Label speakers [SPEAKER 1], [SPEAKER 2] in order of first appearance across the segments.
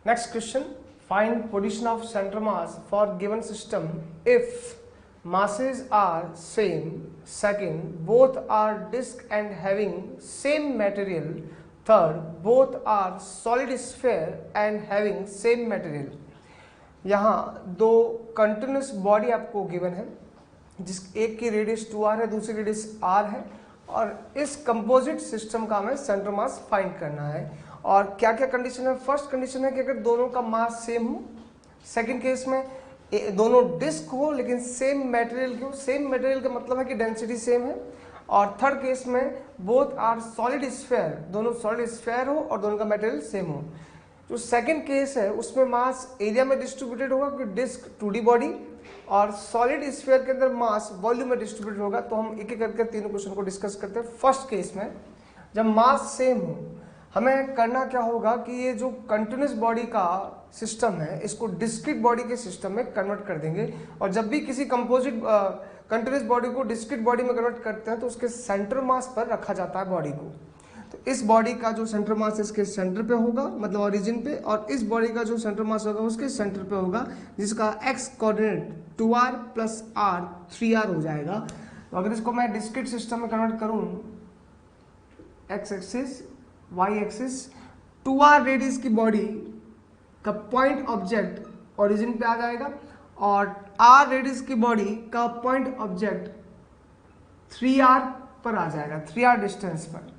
[SPEAKER 1] Next question, find position of center mass for given system if masses are same. Second, both are disk and having same material. Third, both are solid sphere and having same material. यहाँ दो continuous body आपको given है, जिस एक की radius 2r है, दूसरी radius r है, और इस कंपोजिट सिस्टम का हमें सेंटर मास फाइंड करना है। और क्या क्या कंडीशन है? फर्स्ट कंडीशन है कि अगर दोनों का मास सेम हो। सेकंड केस में दोनों डिस्क हो लेकिन सेम मटेरियल की हो। सेम मटेरियल का मतलब है कि डेंसिटी सेम है। और थर्ड केस में बोथ आर सॉलिड स्फेयर, दोनों सॉलिड स्फेयर हो और दोनों का मटेरियल सेम हो। जो सेकंड केस है उसमें मास एरिया में डिस्ट्रीब्यूटेड होगा क्योंकि डिस्क 2D बॉडी, और सॉलिड स्फीयर के अंदर मास वॉल्यूम में डिस्ट्रीब्यूटेड होगा। तो हम एक एक करके तीनों क्वेश्चन को डिस्कस करते हैं। फर्स्ट केस में जब मास सेम हो, हमें करना क्या होगा कि ये जो कंटिन्यूस बॉडी का सिस्टम है इसको डिस्क्रीट बॉडी के सिस्टम में कन्वर्ट कर देंगे। और जब भी किसी कंपोजिट कंटिन्यूस बॉडी को डिस्क्रीट बॉडी में कन्वर्ट करते हैं तो उसके सेंटर मास पर रखा जाता है बॉडी को। तो इस बॉडी का जो सेंटर मास इसके सेंटर पे होगा, मतलब ओरिजिन पे, और इस बॉडी का जो सेंटर मास होगा उसके सेंटर पे होगा, जिसका x coordinate 2r plus r 3r हो जाएगा। तो अगर इसको मैं डिस्क्रीट सिस्टम में कन्वर्ट करूं, x axis y axis, 2r radius की बॉडी का पॉइंट ऑब्जेक्ट ओरिजिन पे आ जाएगा और r रेडियस की बॉडी का पॉइंट ऑब्जेक्ट 3r पर आ जाएगा, 3r डिस्टेंस पर।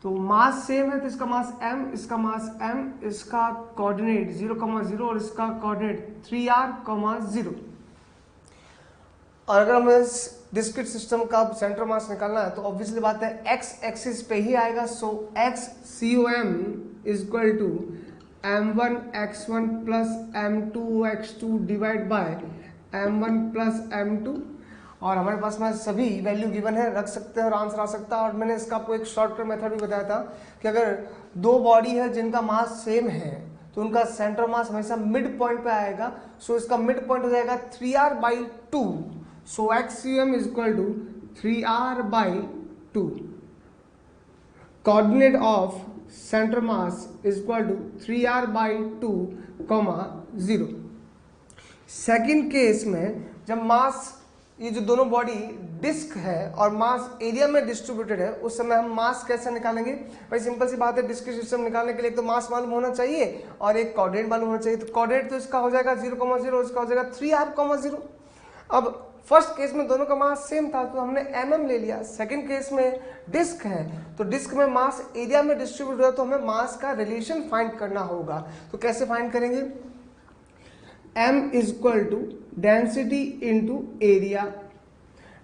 [SPEAKER 1] तो मास सेम है तो इसका मास m, इसका मास m, इसका कोऑर्डिनेट 0,0 और इसका कोऑर्डिनेट 3r,0। और अगर हमें इस डिस्क्रीट सिस्टम का सेंटर मास निकालना है तो ऑब्वियसली बात है x एक्सिस पे ही आएगा। So x COM is equal to m1x1 plus m2x2 divide by m1 plus m2। और हमारे पास में सभी वैल्यू गिवन है, रख सकते हैं और आंसर आ सकता है। और मैंने इसका आपको एक शॉर्टकट मेथड भी बताया था कि अगर दो बॉडी है जिनका मास सेम है तो उनका सेंटर मास हमेशा मिड पॉइंट पे आएगा। सो इसका मिड पॉइंट हो जाएगा 3r/2। So xCM is equal to 3r/2। Coordinate of centre mass is equal to 3r/2, 0। Second case में जब मास, ये जो दोनों बॉडी डिस्क है और मास एरिया में डिस्ट्रीब्यूटेड है, उस समय हम मास कैसे निकालेंगे? भाई सिंपल सी बात है, डिस्क्रीट सिस्टम निकालने के लिए एक तो मास मालूम होना चाहिए और एक कोऑर्डिनेट मालूम होना चाहिए। तो कोऑर्डिनेट तो इसका हो जाएगा 0,0, इसका हो जाएगा 3r,0। अब फर्स्ट केस में दोनों का मास सेम था तो हमने mm ले लिया। सेकंड केस में डिस्क है तो डिस्क में मास एरिया में डिस्ट्रीब्यूट हुआ तो हमें मास का रिलेशन फाइंड करना होगा। तो कैसे फाइंड करेंगे? m is equal to density into area.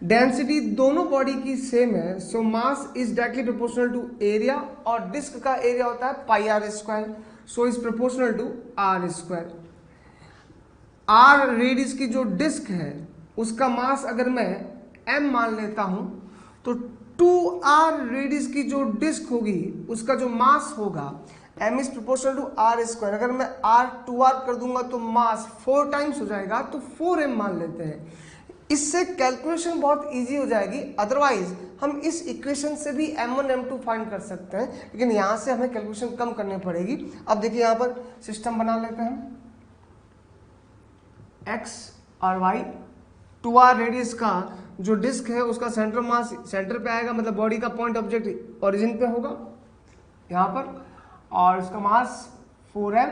[SPEAKER 1] Density दोनों बॉडी की सेम है, so mass is directly proportional to area, और डिस्क का एरिया होता है πr², so is proportional to r²। r radius की जो डिस्क है उसका मास अगर मैं m मान लेता हूं तो 2r रेडियस की जो डिस्क होगी उसका जो मास होगा m is proportional to r²। अगर मैं r 2r कर दूंगा तो मास 4 टाइम्स हो जाएगा, तो 4m मान लेते हैं। इससे कैलकुलेशन बहुत इजी हो जाएगी। अदरवाइज हम इस इक्वेशन से भी m1 m2 फाइंड कर सकते हैं, लेकिन यहाँ से हमें कैलकुलेशन कम करनी पड़ेगी। अब देखिए यहाँ पर सिस्टम बना लेते हैं, x और y। 2r रेडियस का जो डिस्क है उसका सेंटर मास सेंटर पे आएगा, मतलब बॉडी का पॉइंट ऑब्जेक्ट ओरिजिन पे होगा यहाँ पर, और उसका मास 4m।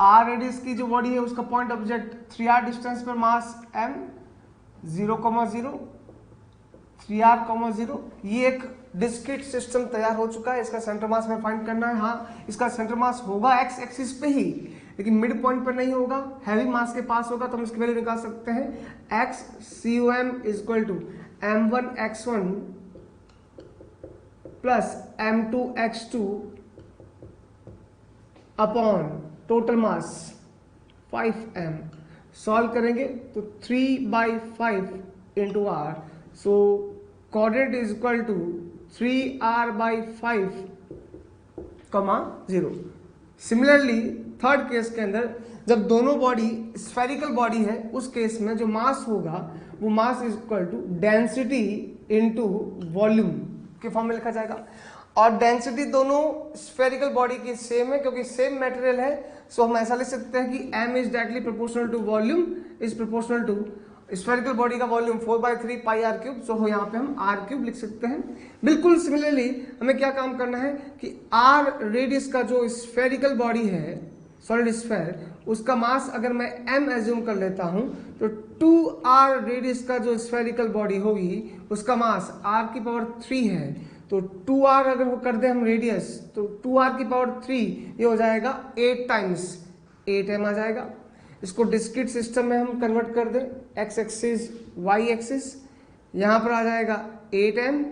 [SPEAKER 1] r रेडियस की जो बॉडी है उसका पॉइंट ऑब्जेक्ट 3r डिस्टेंस पर मास m, 0,0, 3r,0। ये एक डिस्क्रीट सिस्टम तैयार हो चुका है। इसका सेंटर मास में फाइंड करना है। हाँ, इसका सेंटर मास होगा एक्स एक्सिस पे ही, लेकिन मिड पॉइंट पर नहीं होगा, हैवी मास के पास होगा। तो हम इसकी वैल्यू निकाल सकते हैं। x COM is equal to m1x1 plus m2x2 upon total mass 5m। Solve करेंगे तो 3/5 into r, so coordinate is equal to 3r/5, 0। Similarly third case के अंदर जब दोनों बॉडी स्फेरिकल बॉडी है, उस केस में जो मास होगा वो mass is equal to density into volume. के फॉर्म में लिखा जाएगा। और डेंसिटी दोनों स्फेरिकल बॉडी की सेम है क्योंकि सेम मटेरियल है, सो हम ऐसा लिख सकते हैं कि m is directly proportional to volume is proportional to spherical body का volume 4/3 pi r cube. So यहाँ पे हम आर क्यूब लिख सकते हैं। बिल्कुल सिमिलरली हमें क्या काम करना है कि आर रेडियस का जो स्फेरिकल बॉडी है सॉलिड स्फेयर, उसका मास अगर मैं m एज्यूम कर लेता हूं तो 2r रेडियस का जो स्फेरिकल बॉडी होगी उसका मास r की पावर 3 है। तो 2r अगर वो कर दे हम रेडियस तो 2r की पावर 3 ये हो जाएगा 8 टाइम्स 8m आ जाएगा। इसको डिस्क्रीट सिस्टम में हम कन्वर्ट कर दें, x एक्सिस y एक्सिस, यहाँ पर आ जाएगा 8m,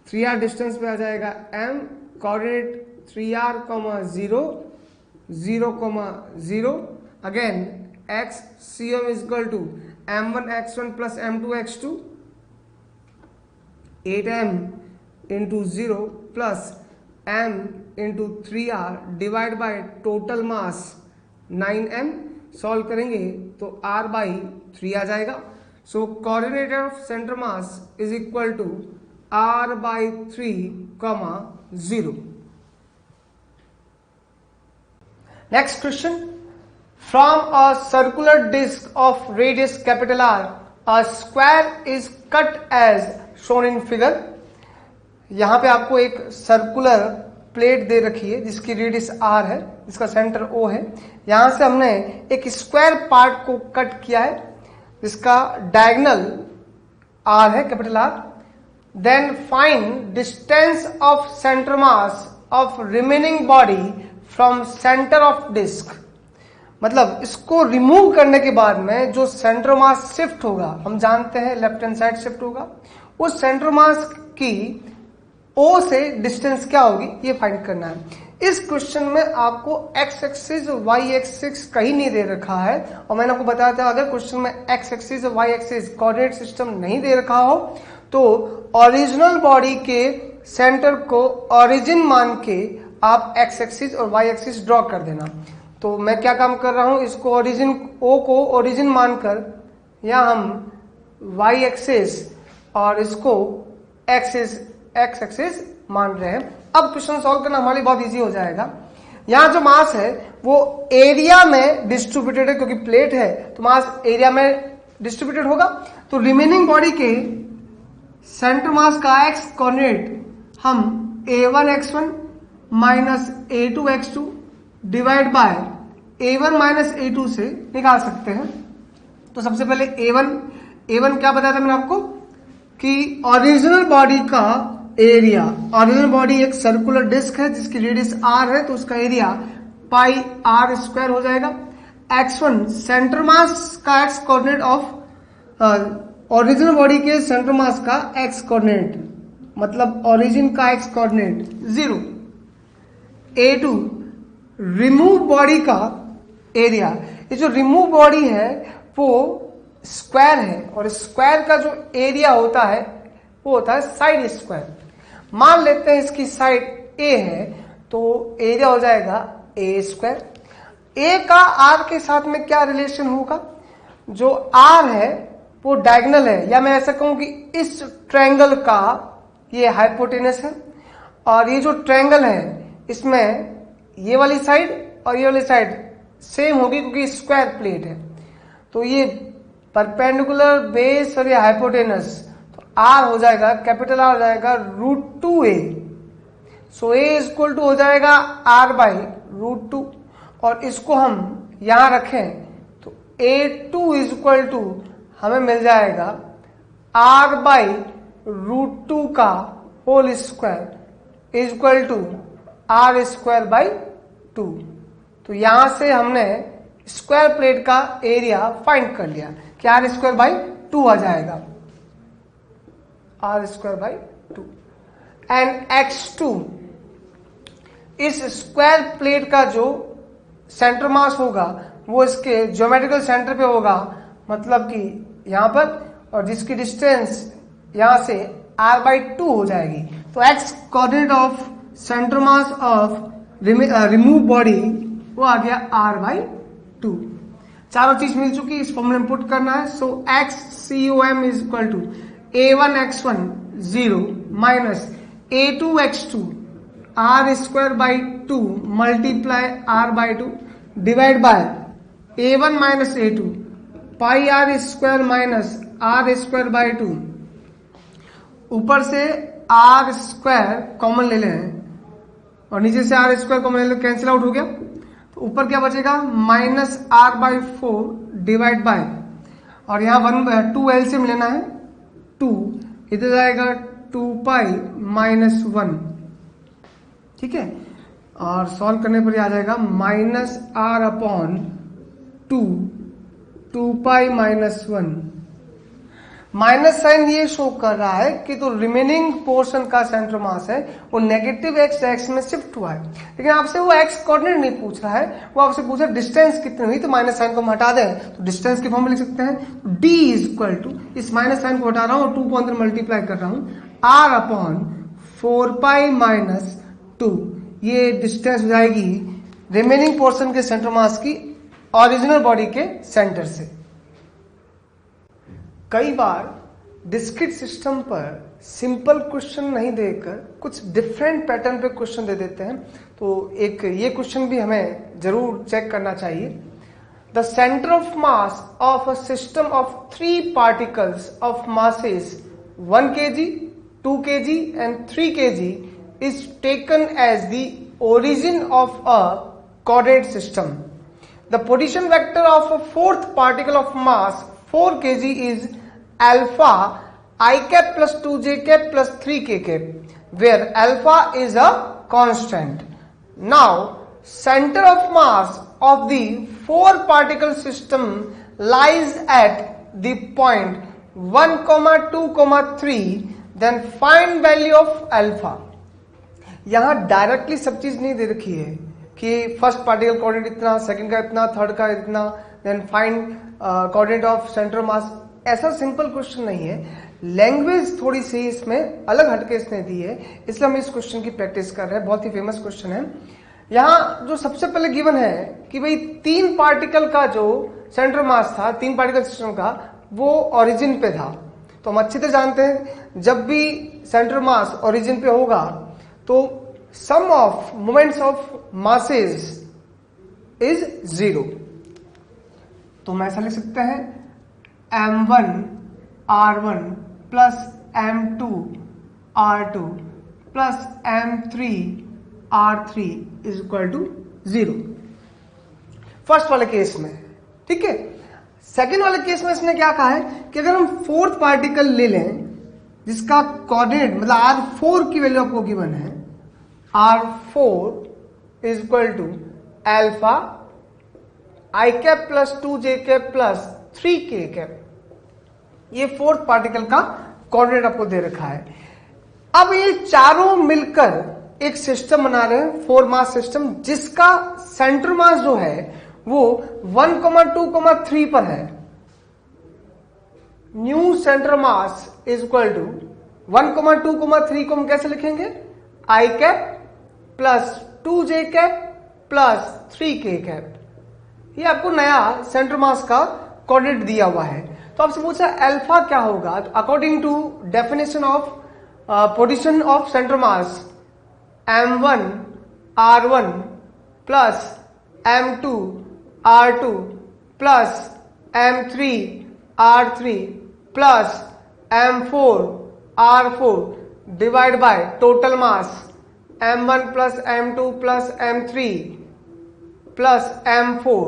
[SPEAKER 1] 3r डिस्टेंस पे आ जाएगा m, coordinate 3r, 0 0, again x cm is equal to m1 x1 plus m2 x2, 8m into 0 plus m into 3r divide by total mass 9m। Solve करेंगे तो r by 3 आ जाएगा। So coordinate of centre mass is equal to r by 3, 0। Next question. From a circular disc of radius capital R, a square is cut as shown in figure. यहाँ पे आपको एक circular plate दे रखी है जिसकी radius R है, जिसका centre O है। यहाँ से हमने एक स्क्वायर पार्ट को कट किया है जिसका डायगोनल R है, capital R। Then find distance of center mass of remaining body from centre of disc. मतलब इसको रिमूव करने के बाद में जो सेंटर मास शिफ्ट होगा, हम जानते हैं लेफ्ट हैंड साइड शिफ्ट होगा, उस सेंटर मास की O से डिस्टेंस क्या होगी ये फाइंड करना है। इस क्वेश्चन में आपको x एक्सिस y एक्सिस कहीं नहीं दे रखा है, और मैंने आपको बताया था अगर क्वेश्चन में x axis y axis coordinate system नहीं दे रखा हो तो ओरिजिनल बॉडी के सेंटर को ओरिजिन मान के आप x एक्सिस और y एक्सिस ड्रॉ कर देना। तो मैं क्या काम कर रहा हूं, इसको ओरिजिन O को ओरिजिन मानकर या हम y एक्सिस और इसको x एक्सिस मान रहे हैं। अब क्वेश्चन सॉल्व करना हमारे लिए बहुत इजी हो जाएगा। यहाँ जो मास है वो एरिया में डिस्ट्रीब्यूटेड है, क्योंकि प्लेट है तो मास एरिया में डिस्ट्रीब्यूटेड होगा। तो रिमेनिंग बॉडी के सेंटर मास का x कोऑर्डिनेट हम a1 x1 minus a2 x2 divide by a1 minus a2 से निकाल सकते हैं। तो सबसे पहले a1 क्या बताया था मैंने आपको कि ओरिजिनल बॉडी का एरिया, ओरिजिनल बॉडी एक सर्कुलर डिस्क है जिसकी रेडियस r है तो उसका एरिया पाई r स्क्वायर हो जाएगा। x1 सेंटर मास का x coordinate of original body के सेंटर मास का x कोऑर्डिनेट, मतलब ओरिजिन का x coordinate 0। A2 remove body का एरिया, ये जो रिमूव बॉडी है वो स्क्वायर है और स्क्वायर का जो एरिया होता है वो होता है साइड स्क्वायर। मान लेते हैं इसकी साइड A है तो एरिया हो जाएगा A स्क्वायर। A का R के साथ में क्या रिलेशन होगा, जो R है वो डायगोनल है, या मैं ऐसा कहूं कि इस ट्रायंगल का ये हाइपोटेनस है और ये जो ट्रायंगल है इसमें ये वाली साइड और ये वाली साइड सेम होगी क्योंकि स्क्वायर प्लेट है। तो ये परपेंडिकुलर बेस और ये हाइपोटेनस, तो R हो जाएगा, कैपिटल R हो जाएगा √2a। So a is equal to हो जाएगा R बाई √2, और इसको हम यहां रखें तो a2 इज इक्वल टू हमें मिल जाएगा R बाई √2 का whole square is equal to R square by 2। तो यहां से हमने स्क्वायर प्लेट का एरिया फाइंड कर लिया कि R स्क्वायर बाई 2 आ जाएगा, R square by 2। And x2 इस स्क्वायर प्लेट का जो सेंटर मास होगा वो इसके ज्योमेट्रिकल सेंटर पे होगा, मतलब कि यहां पर, और जिसकी डिस्टेंस यहां से r बाई 2 हो जाएगी। तो x coordinate of centre mass of remove body वो आ गया r बाई 2। चारों चीज मिल चुकी, इस फॉर्मूले में पुट करना है। So x COM is equal to a1 x1 0 minus a2x2 r square by 2 multiply r by 2 divide by a1 minus a2 pi r square minus r square by 2, ऊपर से r स्क्वायर कॉमन ले लें और नीचे से r square common ले लो, cancel out हो गया। तो ऊपर क्या बचेगा minus r by 4 divide by, और यहाँ 2 एलसीएम लेना है 2, इधर जाएगा 2 पाई माइनस 1, ठीक है। और सॉल्व करने पर आ जाएगा minus r upon 2 pi minus 1। Minus sign ये शो कर रहा है कि तो रिमेनिंग पोर्शन का सेंटर मास है वो नेगेटिव एक्स में शिफ्ट हुआ है, लेकिन आपसे वो एक्स कोऑर्डिनेट नहीं पूछ रहा है, वो आपसे पूछ रहा है डिस्टेंस कितनी हुई। तो माइनस साइन को हम हटा दें तो डिस्टेंस के फॉर्म में लिख सकते हैं d इज इक्वल टू, इस माइनस साइन को हटा रहा हूं और 2 को अंदर मल्टीप्लाई कर रहा हूं, r अपॉन 4 पाई माइनस 2। ये डिस्टेंस हो जाएगी रिमेनिंग पोर्शन के सेंटर मास की ओरिजिनल बॉडी के सेंटर से। कई बार डिस्क्रीट सिस्टम पर सिंपल क्वेश्चन नहीं देकर कुछ डिफरेंट पैटर्न पे क्वेश्चन दे देते हैं, तो एक ये क्वेश्चन भी हमें जरूर चेक करना चाहिए। The centre of mass of a system of 3 particles of masses 1 kg, 2 kg and 3 kg is taken as the origin of a coordinate system. The position vector of a fourth particle of mass 4 kg is alpha I cap plus 2j cap plus 3k cap, where alpha is a constant. Now, center of mass of the 4 particle system lies at the point 1, 2, 3. Then find value of alpha. यहां directly सब चीज नहीं दे रखी है कि first particle coordinate इतना, second का इतना, थर्ड का इतना, then find coordinate of centre mass. ऐसा सिंपल क्वेश्चन नहीं है, लैंग्वेज थोड़ी सी इसमें अलग हटके इसने दी है, इसलिए हम इस क्वेश्चन की प्रैक्टिस कर रहे हैं। बहुत ही फेमस क्वेश्चन है। यहां जो सबसे पहले गिवन है कि भाई 3 पार्टिकल का जो सेंटर मास था 3 पार्टिकल सिस्टम का, वो ओरिजिन पे था। तो हम अच्छी तरह जानते हैं जब भी सेंटर मास ओरिजिन पे होगा तो sum of moments of masses is 0। तो हम ऐसा लिख सकते हैं m1 r1 plus m2 r2 plus m3 r3 is equal to 0 first वाले केस में, ठीक है। सेकेंड वाले केस में इसने क्या कहा है कि अगर हम फोर्थ पार्टिकल ले लें जिसका कोऑर्डिनेट मतलब r4 की वैल्यू आपको गिवन है, r4 is equal to alpha i cap plus 2j cap plus 3k cap, ये फोर्थ पार्टिकल का कोऑर्डिनेट आपको दे रखा है। अब ये चारों मिलकर एक सिस्टम बना रहे हैं 4 मास सिस्टम, जिसका सेंटर मास जो है वो 1, 2, 3 पर है। New centre mass is equal to 1, 2, 3 को हम कैसे लिखेंगे, i cap plus 2j cap plus 3k cap. ये आपको नया सेंटर मास का कोऑर्डिनेट दिया हुआ है। तो आपसे पूछा अल्फा क्या होगा, तो according to definition of position of centre mass m1 r1 plus m2 r2 plus m3 r3 plus m4 r4 divide by total mass m1 plus m2 plus m3 plus m4,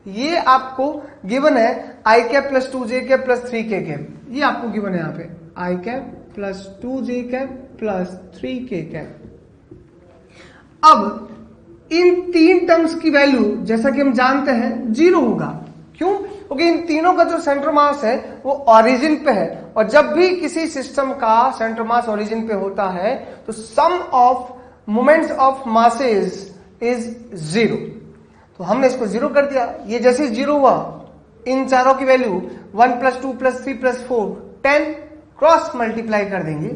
[SPEAKER 1] ये आपको given है i cap plus 2j cap plus 3k cap, ये आपको given है यहाँ पे i cap plus 2j cap plus 3k cap. अब इन 3 टर्म्स की वैल्यू जैसा कि हम जानते हैं 0 होगा। क्यों? क्योंकि इन तीनों का जो सेंटर मास है वो ओरिजिन पे है, और जब भी किसी सिस्टम का सेंटर मास ओरिजिन पे होता है तो sum of moments of masses is 0। तो हमने इसको 0 कर दिया। ये जैसे 0 हुआ इन चारों की value 1 plus 2 plus 3 plus 4 10 cross multiply कर देंगे।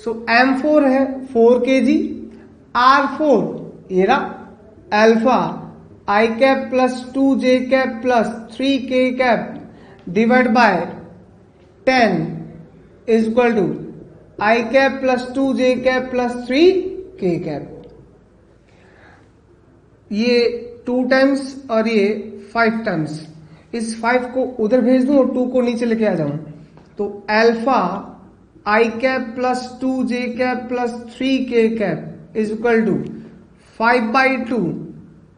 [SPEAKER 1] सो m4 है 4 kg, r4 ये रहा alpha i cap plus 2j cap plus 3k cap divide by 10 is equal to i cap plus 2j cap plus 3k cap. ये 2 times और ये 5 times, इस 5 को उधर भेज दूं और 2 को नीचे लेके आ जाऊं, तो alpha i cap plus 2j cap plus 3k cap is equal to 5/2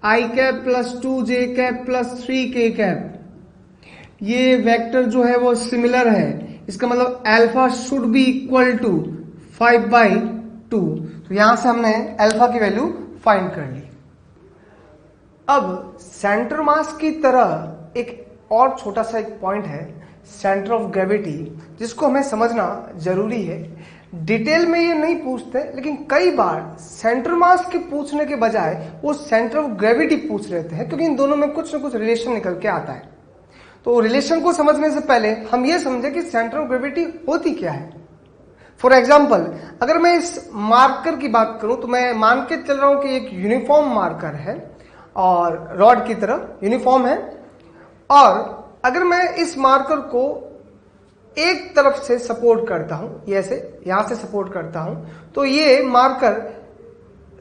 [SPEAKER 1] i cap plus 2j cap plus 3k cap. ये वेक्टर जो है वो सिमिलर है, इसका मतलब alpha should be equal to 5/2। तो यहां से हमने अल्फा की वैल्यू फाइंड कर ली। अब सेंटर मास की तरह एक और छोटा सा एक पॉइंट है सेंटर ऑफ ग्रेविटी, जिसको हमें समझना जरूरी है। डिटेल में ये नहीं पूछते, लेकिन कई बार सेंटर मास के पूछने के बजाय वो सेंटर ऑफ ग्रेविटी पूछ लेते हैं, क्योंकि इन दोनों में कुछ ना कुछ रिलेशन निकल के आता है। तो रिलेशन को समझने से पहले हम ये समझें कि सेंटर ऑफ ग्रेविटी होती क्या है। फॉर एग्जाम्पल, अगर मैं इस मार्कर की बात करूं तो मैं मान के चल रहा हूं कि एक यूनिफॉर्म मार्कर है और रॉड की तरह यूनिफॉर्म है, और अगर मैं इस मार्कर को एक तरफ से सपोर्ट करता हूं, ये ऐसे यहां से सपोर्ट करता हूं, तो ये मार्कर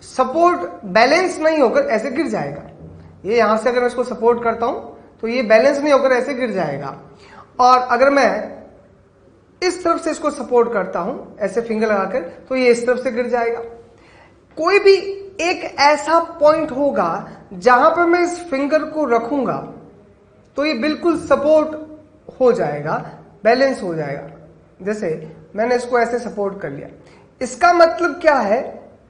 [SPEAKER 1] सपोर्ट बैलेंस नहीं होकर ऐसे गिर जाएगा। ये यहां से अगर मैं इसको सपोर्ट करता हूं तो ये बैलेंस नहीं होकर ऐसे गिर जाएगा। और अगर मैं इस तरफ से इसको सपोर्ट करता हूं ऐसे फिंगर लगाकर, तो ये इस तरफ से गिर जाएगा। कोई भी एक ऐसा पॉइंट होगा जहां पर मैं इस फिंगर को रखूंगा तो ये बिल्कुल सपोर्ट हो जाएगा, बैलेंस हो जाएगा। जैसे मैंने इसको ऐसे सपोर्ट कर लिया, इसका मतलब क्या है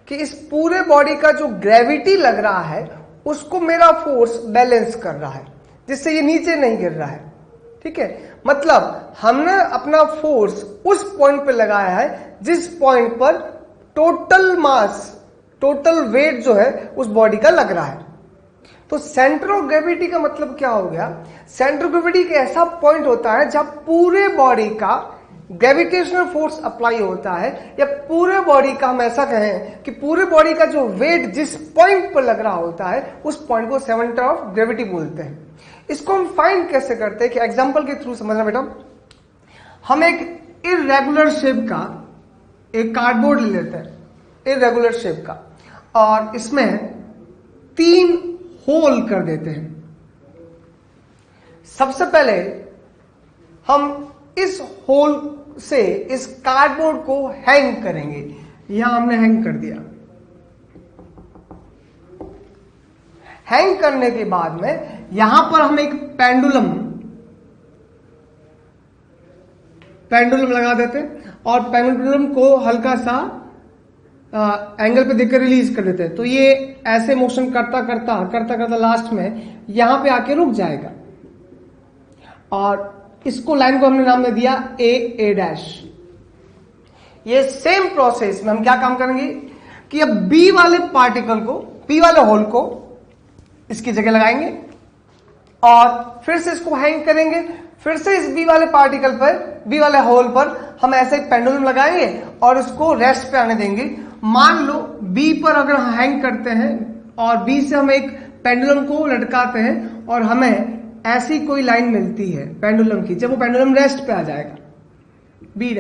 [SPEAKER 1] कि इस पूरे बॉडी का जो ग्रेविटी लग रहा है उसको मेरा फोर्स बैलेंस कर रहा है, जिससे ये नीचे नहीं गिर रहा है। ठीक है, मतलब हमने अपना फोर्स उस पॉइंट पे लगाया है जिस पॉइंट पर टोटल मास, टोटल वेट जो है उस बॉडी का लग रहा है। तो सेंटर ऑफ ग्रेविटी का मतलब क्या हो गया? सेंटर ऑफ ग्रेविटी एक ऐसा पॉइंट होता है जहां पूरे बॉडी का ग्रेविटेशनल फोर्स अप्लाई होता है, या पूरे बॉडी का, हम ऐसा कहें कि पूरे बॉडी का जो वेट जिस पॉइंट पर लग रहा होता है उस पॉइंट को सेंटर ऑफ ग्रेविटी बोलते हैं। इसको हम फाइंड कैसे करते हैं कि एग्जांपल के थ्रू समझना बेटा। हम एक इररेगुलर शेप का एक कार्डबोर्ड ले लेते हैं, इररेगुलर शेप का, और इसमें 3 होल कर देते हैं। सबसे पहले हम इस होल से इस कार्डबोर्ड को हैंग करेंगे। यहां हमने हैंग कर दिया। हैंग करने के बाद में यहां पर हम एक पेंडुलम लगा देते हैं, और पेंडुलम को हल्का सा एंगल पे देकर रिलीज कर देते हैं। तो ये ऐसे मोशन करता करता लास्ट में यहां पे आके रुक जाएगा, और इसको लाइन को हमने नाम दे दिया A'। ये सेम प्रोसेस में हम क्या काम करेंगे कि अब बी वाले पार्टिकल को, बी वाले होल को इसकी जगह लगाएंगे, और फिर से इसको हैंग करेंगे। फिर से इस बी वाले पार्टिकल पर, बी वाले होल पर हम ऐसे एक पेंडुलम लगाएंगे और इसको रेस्ट पे आने देंगे। मान लो बी पर अगर हम हैंग करते हैं और बी से हम एक पेंडुलम को लटकाते हैं और हमें ऐसी कोई लाइन मिलती है पेंडुलम की, जब वो पेंडुलम रेस्ट पे आ जाएगा B'।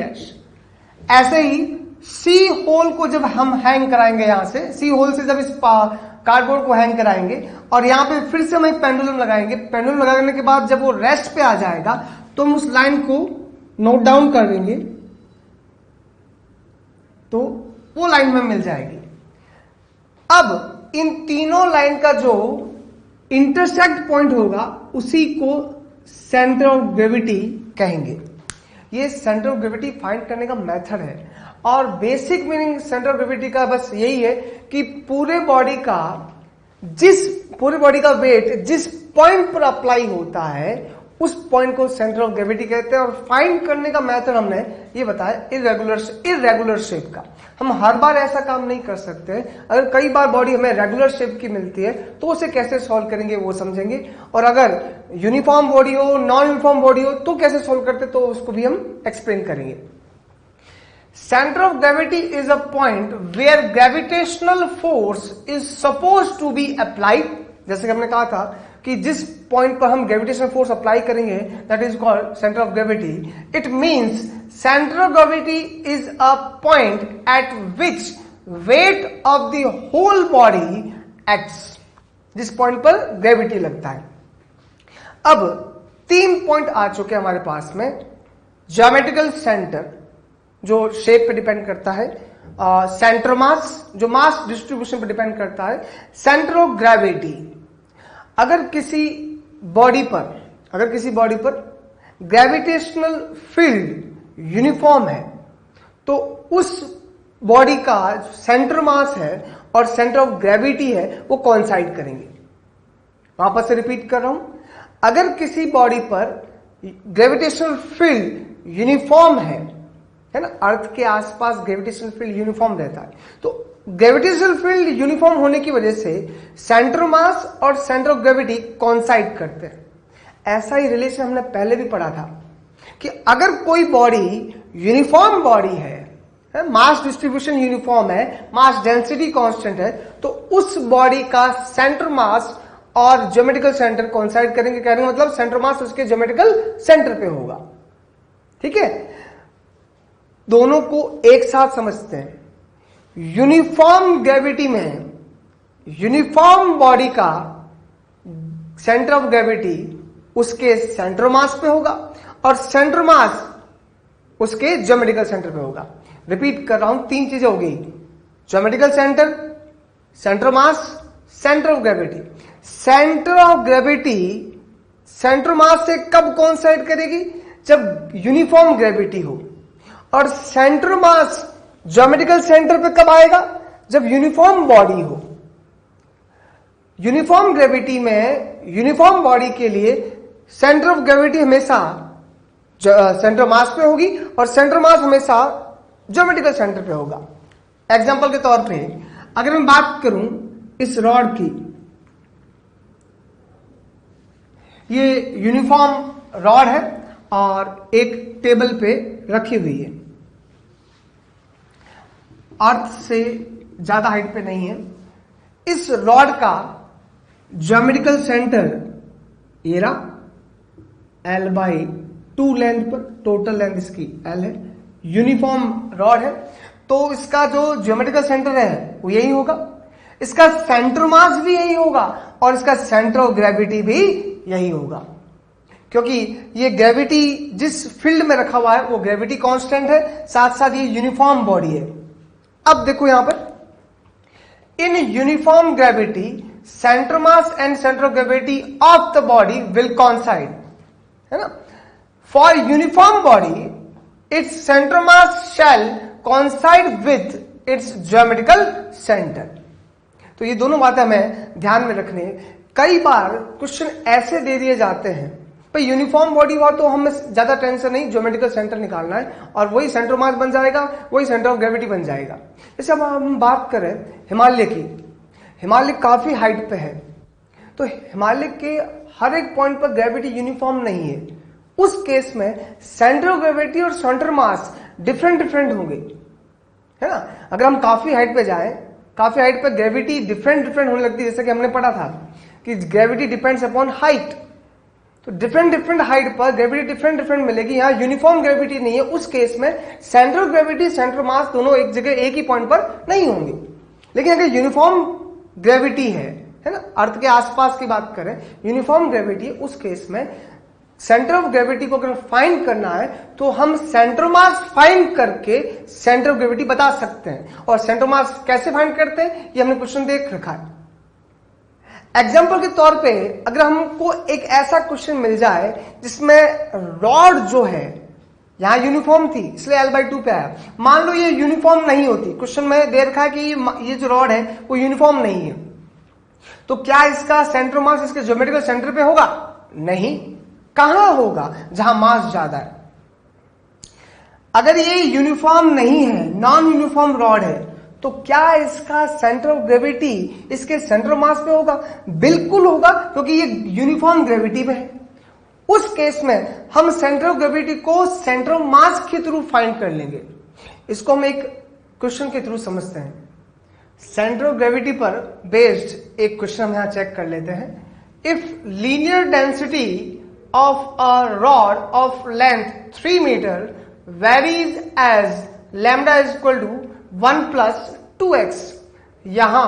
[SPEAKER 1] ऐसे ही सी होल को जब हम हैंग कराएंगे, यहां से सी होल से जब इस कार्डबोर्ड को हैंग कराएंगे और यहां पे फिर से हम एक पेंडुलम लगाएंगे, पेंडुलम लगाने के बाद जब वो रेस्ट पे आ जाएगा तो हम उस लाइन को नोट डाउन कर देंगे, तो वो लाइन में मिल जाएगी। अब इन तीनों लाइन का जो इंटरसेक्ट पॉइंट होगा उसी को सेंटर ऑफ ग्रेविटी कहेंगे। ये सेंटर ऑफ ग्रेविटी फाइंड करने का मेथड है, और basic meaning centre of gravity का बस यही है कि पूरे बॉडी का वेट जिस पॉइंट पर अप्लाई होता है उस पॉइंट को सेंटर ऑफ ग्रेविटी कहते हैं। और फाइंड करने का मेथड हमने ये बताया इररेगुलर शेप का। हम हर बार ऐसा काम नहीं कर सकते। अगर कई बार बॉडी हमें रेगुलर शेप की मिलती है तो उसे कैसे सॉल्व करेंगे वो समझेंगे, और अगर यूनिफॉर्म बॉडी हो, नॉन यूनिफॉर्म बॉडी हो तो कैसे सॉल्व करते तो उसको भी हम एक्सप्लेन करेंगे। Center of gravity is a point where gravitational force is supposed to be applied। जैसे कि हमने कहा था कि जिस पॉइंट पर हम ग्रेविटेशनल फोर्स अप्लाई करेंगे that is called centre of gravity. It means centre of gravity is a point at which weight of the whole body acts, जिस पॉइंट पर ग्रेविटी लगता है. अब 3 पॉइंट आ चुके हमारे पास में. ज्योमेट्रिकल सेंटर जो शेप पे डिपेंड करता है, सेंटर मास जो मास डिस्ट्रीब्यूशन पे डिपेंड करता है, सेंटर ऑफ ग्रेविटी. अगर किसी बॉडी पर ग्रेविटेशनल फील्ड यूनिफॉर्म है तो उस बॉडी का सेंटर मास है और सेंटर ऑफ ग्रेविटी है वो कोइंसाइड करेंगे. वापस से रिपीट कर रहा हूं, अगर किसी बॉडी पर ग्रेविटेशनल फील्ड यूनिफॉर्म है ना, अर्थ के आसपास ग्रेविटेशनल फील्ड यूनिफॉर्म रहता है, तो ग्रेविटेशनल फील्ड यूनिफॉर्म होने की वजह से सेंटर मास और सेंटर ऑफ ग्रेविटी कोइंसाइड करते हैं. ऐसा ही रिलेशन हमने पहले भी पढ़ा था कि अगर कोई बॉडी यूनिफॉर्म बॉडी है, मास डिस्ट्रीब्यूशन यूनिफॉर्म है, मास डेंसिटी कांस्टेंट है, तो उस बॉडी का सेंटर मास और ज्योमेट्रिकल सेंटर कोइंसाइड करेंगे. कहने का मतलब सेंटर मास उसके ज्योमेट्रिकल सेंटर पे होगा. ठीक है, दोनों को एक साथ समझते हैं. यूनिफॉर्म ग्रेविटी में यूनिफॉर्म बॉडी का सेंटर ऑफ ग्रेविटी उसके सेंटर मास पे होगा और सेंटर मास उसके ज्योमेट्रिकल सेंटर पे होगा. रिपीट कर रहा हूं, 3 चीजें हो गई. Geometrical centre, centre mass, centre of gravity. Centre of gravity centre मास से कब कोइंसाइड करेगी? जब यूनिफॉर्म ग्रेविटी हो. और सेंटर मास ज्योमेट्रिकल सेंटर पे कब आएगा? जब यूनिफॉर्म बॉडी हो. यूनिफॉर्म ग्रेविटी में यूनिफॉर्म बॉडी के लिए सेंटर ऑफ ग्रेविटी हमेशा सेंटर मास पे होगी और सेंटर मास हमेशा ज्योमेट्रिकल सेंटर पे होगा. एग्जांपल के तौर पे अगर मैं बात करूं इस रॉड की, ये यूनिफॉर्म रॉड है और एक टेबल पे रखी हुई है, अर्थ से ज्यादा हाइट पे नहीं है. इस रॉड का ज्योमेट्रिकल सेंटर ये रहा, L/2 लेंथ पर, टोटल लेंथ इसकी L है, यूनिफॉर्म रॉड है, तो इसका जो ज्योमेट्रिकल सेंटर है वो यही होगा. इसका सेंटर मास भी यही होगा और इसका सेंटर ऑफ ग्रेविटी भी यही होगा, क्योंकि ये ग्रेविटी जिस फील्ड में रखा हुआ है वो ग्रेविटी कांस्टेंट है, साथ साथ ये यूनिफॉर्म बॉडी है. अब देखो यहां पर, in uniform gravity centre mass and centre of gravity of the body will coincide, है ना. For uniform body its centre mass shall coincide with its geometrical centre. तो ये दोनों बातें हमें ध्यान में रखने. कई बार क्वेश्चन ऐसे दे दिए जाते हैं, भाई यूनिफॉर्म बॉडी हुआ तो हमें ज्यादा टेंशन नहीं, ज्योमेट्रिकल सेंटर निकालना है और वही सेंटर मास बन जाएगा, वही सेंटर ऑफ ग्रेविटी बन जाएगा. जैसे अब हम बात करें हिमालय की, हिमालय काफी हाइट पे है, तो हिमालय के हर एक पॉइंट पर ग्रेविटी यूनिफॉर्म नहीं है. उस केस में सेंटर ऑफ ग्रेविटी और सेंटर मास डिफरेंट होंगे, है ना. अगर हम काफी हाइट पे जाएं, काफी हाइट पे ग्रेविटी डिफरेंट होने लगती है, जैसे कि हमने पढ़ा था कि ग्रेविटी डिपेंड्स अपॉन हाइट. तो डिफरेंट हाइट पर ग्रेविटी डिफरेंट मिलेगी. यहां यूनिफॉर्म ग्रेविटी नहीं है, उस केस में सेंटर ऑफ ग्रेविटी सेंटर मास दोनों एक जगह एक ही पॉइंट पर नहीं होंगे. लेकिन अगर यूनिफॉर्म ग्रेविटी है ना, अर्थ के आसपास की बात करें, यूनिफॉर्म ग्रेविटी, उस केस में सेंटर ऑफ ग्रेविटी को अगर फाइंड करना है तो हम सेंटर मास फाइंड करके सेंटर ऑफ ग्रेविटी बता सकते हैं. और सेंटर मास कैसे फाइंड करते हैं ये हमने क्वेश्चन देख रखा है. एग्जाम्पल के तौर पे अगर हमको एक ऐसा क्वेश्चन मिल जाए जिसमें रॉड जो है यहां यूनिफॉर्म थी इसलिए L/2 पे आया, मान लो ये यूनिफॉर्म नहीं होती, क्वेश्चन में दे रखा है कि ये जो रॉड है वो यूनिफॉर्म नहीं है, तो क्या इसका सेंटर मास इसके ज्योमेट्रिकल सेंटर पे होगा? नहीं. कहां होगा? जहां मास ज्यादा है. अगर ये यूनिफॉर्म नहीं है, नॉन यूनिफॉर्म रॉड है, तो क्या इसका सेंटर ऑफ ग्रेविटी इसके सेंटर मास पे होगा? बिल्कुल होगा, क्योंकि ये यूनिफॉर्म ग्रेविटी में है. उस केस में हम सेंटर ऑफ ग्रेविटी को सेंटर ऑफ मास के थ्रू फाइंड कर लेंगे. इसको हम एक क्वेश्चन के थ्रू समझते हैं. सेंटर ऑफ ग्रेविटी पर बेस्ड एक क्वेश्चन हम यहां चेक कर लेते हैं. if linear density of a rod of length 3 meter varies as lambda is equal to 1 plus 2x, यहां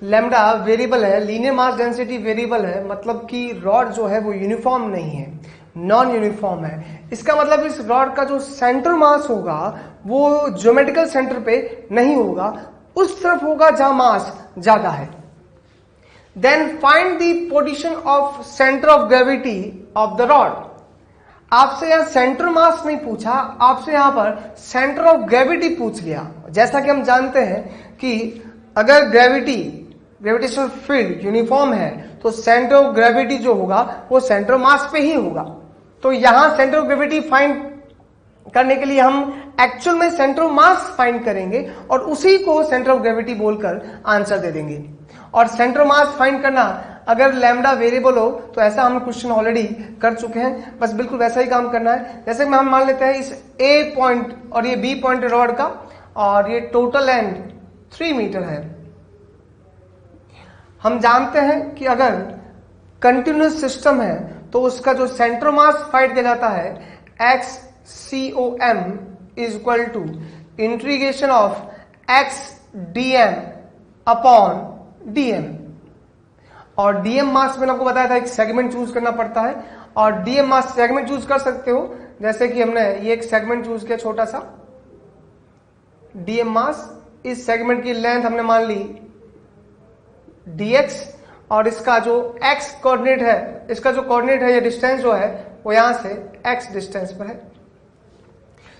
[SPEAKER 1] लैम्डा वेरिएबल है, लीनियर मास डेंसिटी वेरिएबल है, मतलब कि रॉड जो है वो यूनिफॉर्म नहीं है, नॉन यूनिफॉर्म है। इसका मतलब इस रॉड का जो सेंटर मास होगा वो ज्योमेट्रिकल सेंटर पे नहीं होगा, उस तरफ होगा जहां मास ज्यादा है। Then find the position of centre of gravity of the rod. आपसे यहां सेंटर मास नहीं पूछा, आपसे यहां पर सेंटर ऑफ ग्रेविटी पूछ लिया। जैसा कि हम जानते हैं कि अगर ग्रेविटेशनल फील्ड यूनिफॉर्म है तो सेंटर ऑफ ग्रेविटी जो होगा वो सेंटर मास पे ही होगा। तो यहां सेंटर ऑफ ग्रेविटी फाइंड करने के लिए हम एक्चुअल में सेंटर ऑफ मास फाइंड करेंगे और उसी को सेंटर ऑफ ग्रेविटी बोलकर आंसर दे देंगे। और सेंटर ऑफ मास फाइंड करना अगर लैम्डा वेरिएबल हो तो ऐसा हम क्वेश्चन ऑलरेडी कर चुके हैं, बस बिल्कुल वैसा ही काम करना है। जैसे कि हम मान लेते हैं इस ए पॉइंट और ये बी पॉइंट रॉड का, और ये टोटल लेंथ 3 मीटर है। हम जानते हैं कि अगर कंटिन्यूस सिस्टम है तो उसका जो सेंटर मास फाइंड किया जाता है XCOM is equal to integration of XDM upon DM। और DM मास मैंने आपको बताया था एक सेगमेंट चूज करना पड़ता है, और DM मास सेगमेंट चूज कर सकते हो, जैसे कि हमने ये एक सेगमेंट चूज किया छोटा सा DM मास। इस सेगमेंट की लेंथ हमने मान ली dx, और इसका जो x कोऑर्डिनेट है, इसका जो कोऑर्डिनेट है, ये डिस्टेंस जो है वो यहां से x डिस्टेंस पर है।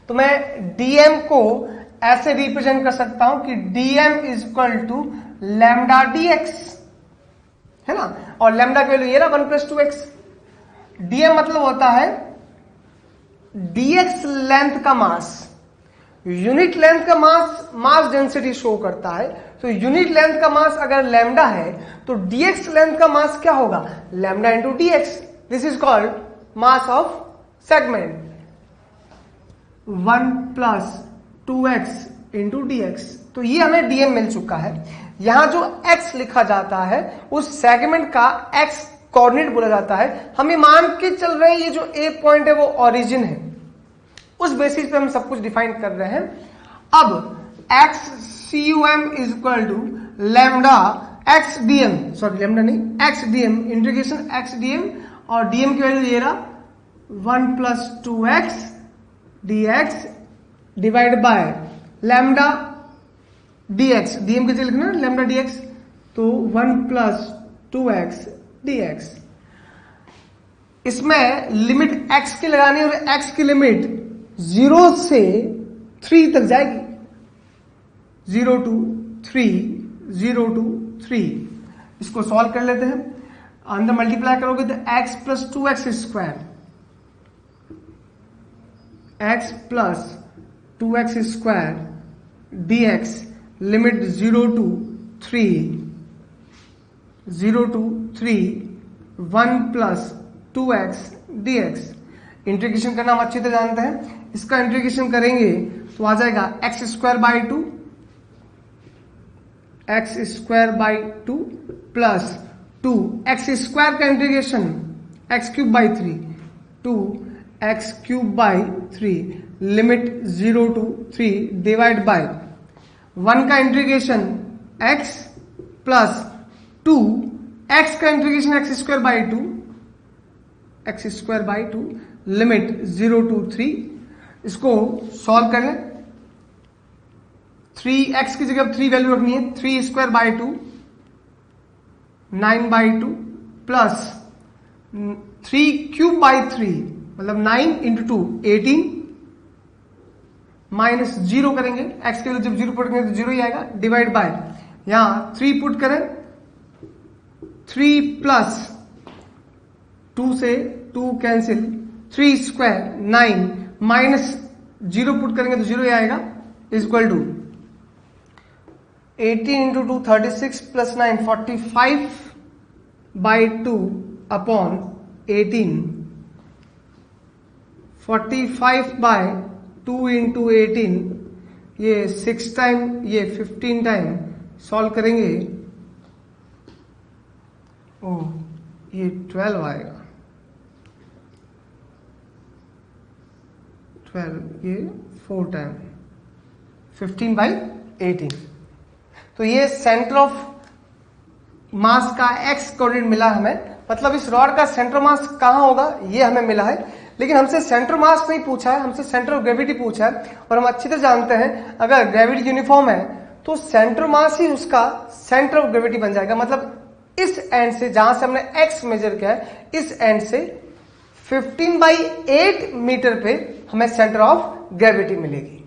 [SPEAKER 1] तो मैं dm को ऐसे रिप्रेजेंट कर सकता हूं कि dm is equal to lambda dx, है ना, और लैम्डा की वैल्यू ये रहा 1 प्लस 2x। dm मतलब होता है dx लेंथ का मास, यूनिट लेंथ का मास डेंसिटी शो करता है। तो यूनिट लेंथ का मास अगर लैम्डा है तो dx लेंथ का मास क्या होगा, lambda into dx। This is called mass of segment, 1 plus 2x into dx। तो ये हमें dm मिल चुका है। यहां जो x लिखा जाता है उस सेगमेंट का x कोऑर्डिनेट बोला जाता है। हम ये मान के चल रहे हैं ये जो a पॉइंट है वो ओरिजिन है, उस बेसिस पे हम सब कुछ डिफाइन कर रहे हैं। अब XCOM is equal to lambda XDM, sorry lambda नहीं, XDM, इंटीग्रेशन XDM, और DM की वैल्यू ये रहा 1 plus 2x dx divide by lambda dx। DM की जगह लिखना लैम्डा dx, तो 1 प्लस 2x dx। इसमें लिमिट x की लगानी है और x की लिमिट 0 से 3 तक जाएगी, 0 to 3, 0 to 3। इसको सॉल्व कर लेते हैं। अंदर मल्टीप्लाई करोगे तो x plus 2x square, x plus 2x square dx limit 0 to 3, 0 to 3, 1 plus 2x dx। Integration करना हम अच्छी तरह जानते हैं। इसका इंटीग्रेशन करेंगे तो आ जाएगा x square by 2, x square by 2 plus 2 x square का integration x cube by 3, 2 x cube by 3 limit 0 to 3 divide by 1 का इंटीग्रेशन x प्लस 2 x का integration x square by 2, x square by 2 limit 0 to 3। इसको solve कर लें। 3x की जगह 3 value रखनी है, 3 square by 2 9 by 2 plus 3 cube by 3 मतलब 9 इंटू 2 18 माइनस 0 करेंगे, x के वैल्यू जब 0 पुट करेंगे तो 0 ही आएगा, डिवाइड बाय यहां 3 पुट करें, 3 प्लस 2 से 2 कैंसिल, 3 स्क्वायर 9 माइनस 0 पुट करेंगे तो 0 ही आएगा, is equal to 18 into 2 36 plus 9 45 by 2 upon 18, 45 by 2 into 18, ये 6 टाइम, ये 15 टाइम। सॉल्व करेंगे, ये 12 आएगा, 12 ये 4 टाइम 15/18। तो ये सेंटर ऑफ मास का एक्स कोऑर्डिनेट मिला हमें, मतलब इस रॉड का सेंटर मास कहाँ होगा ये हमें मिला है, लेकिन हमसे सेंटर मास नहीं पूछा है, हमसे सेंटर ऑफ ग्रेविटी पूछा है। और हम अच्छी तरह जानते हैं अगर ग्रेविटी यूनिफॉर्म है तो सेंटर मास ही उसका सेंटर ऑफ ग्रेविटी बन जाएगा। मतलब इस एंड से जहां से हमने एक्स मेजर किया है, इस एंड से 15/8 मीटर पे हमें सेंटर ऑफ ग्रेविटी मिलेगी।